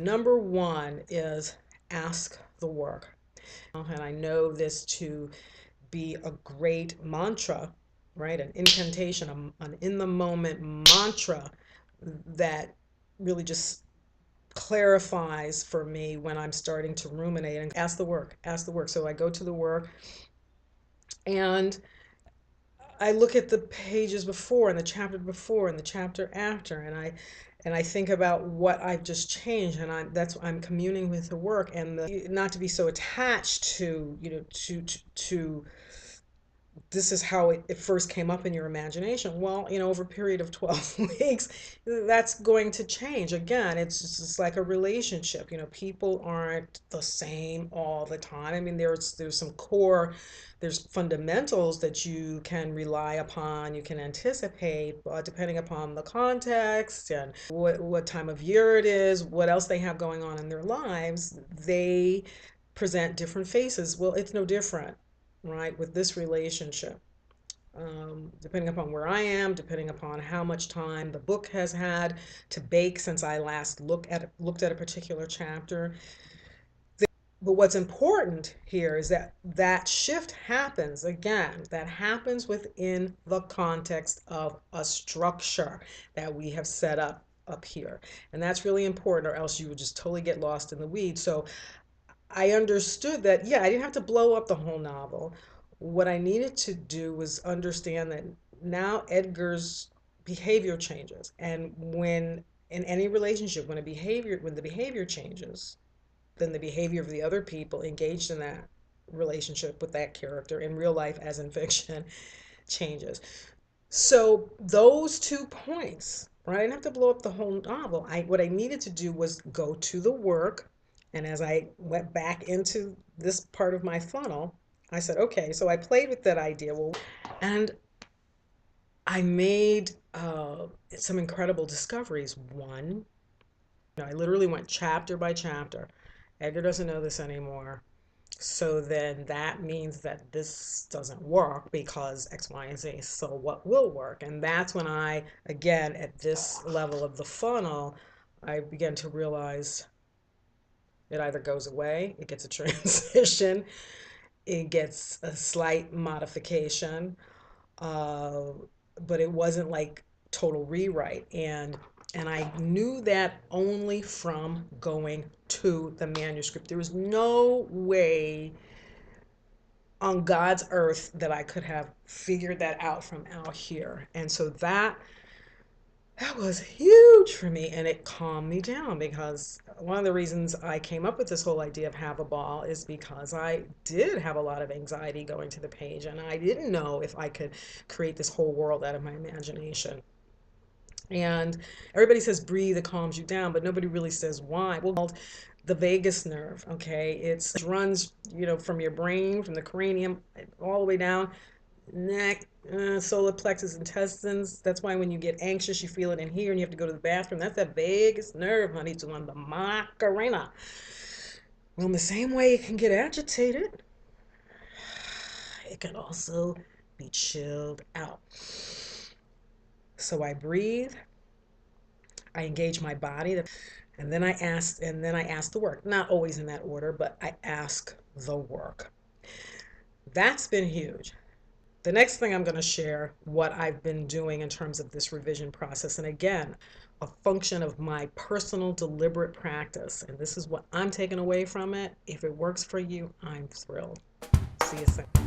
number one is ask the work. And I know this to be a great mantra, right? An incantation, an in the moment mantra that really just clarifies for me when I'm starting to ruminate and ask the work, ask the work. So I go to the work and I look at the pages before and the chapter before and the chapter after, and I think about what I've just changed, and I'm communing with the work, and not to be so attached to to this is how it first came up in your imagination. Well, over a period of 12 weeks, that's going to change. Again, it's just like a relationship. People aren't the same all the time. I mean, there's some core, there's fundamentals that you can rely upon, you can anticipate, but depending upon the context and what time of year it is, what else they have going on in their lives, they present different faces. Well, it's no different, right, with this relationship. Depending upon where I am, depending upon how much time the book has had to bake since I last looked at a particular chapter. But what's important here is that that shift happens, again, that happens within the context of a structure that we have set up here. And that's really important, or else you would just totally get lost in the weeds. So I understood that, yeah, I didn't have to blow up the whole novel. What I needed to do was understand that now Edgar's behavior changes. And when in any relationship, when the behavior changes, then the behavior of the other people engaged in that relationship with that character in real life as in fiction changes. So those 2 points, right? I didn't have to blow up the whole novel. What I needed to do was go to the work. And as I went back into this part of my funnel, I said, okay, so I played with that idea. Well, and I made some incredible discoveries. One, I literally went chapter by chapter. Edgar doesn't know this anymore. So then that means that this doesn't work because X, Y, and Z. So what will work? And that's when again, at this level of the funnel, I began to realize it either goes away, it gets a transition, it gets a slight modification, uh, but it wasn't like total rewrite. And I knew that only from going to the manuscript. There was no way on God's earth that I could have figured that out from out here. And so that was huge for me, and it calmed me down, because one of the reasons I came up with this whole idea of have a ball is because I did have a lot of anxiety going to the page, and I didn't know if I could create this whole world out of my imagination. And everybody says breathe, it calms you down, but nobody really says why. Well, the vagus nerve, okay? It runs, from your brain, from the cranium, all the way down, neck, solar plexus, intestines. That's why when you get anxious, you feel it in here and you have to go to the bathroom. That's that vagus nerve, honey, to on the Macarena. Well, in the same way it can get agitated, it can also be chilled out. So I breathe, I engage my body, and then I ask the work. Not always in that order, but I ask the work. That's been huge. The next thing I'm going to share what I've been doing in terms of this revision process. And again, a function of my personal deliberate practice. And this is what I'm taking away from it. If it works for you, I'm thrilled. See you soon.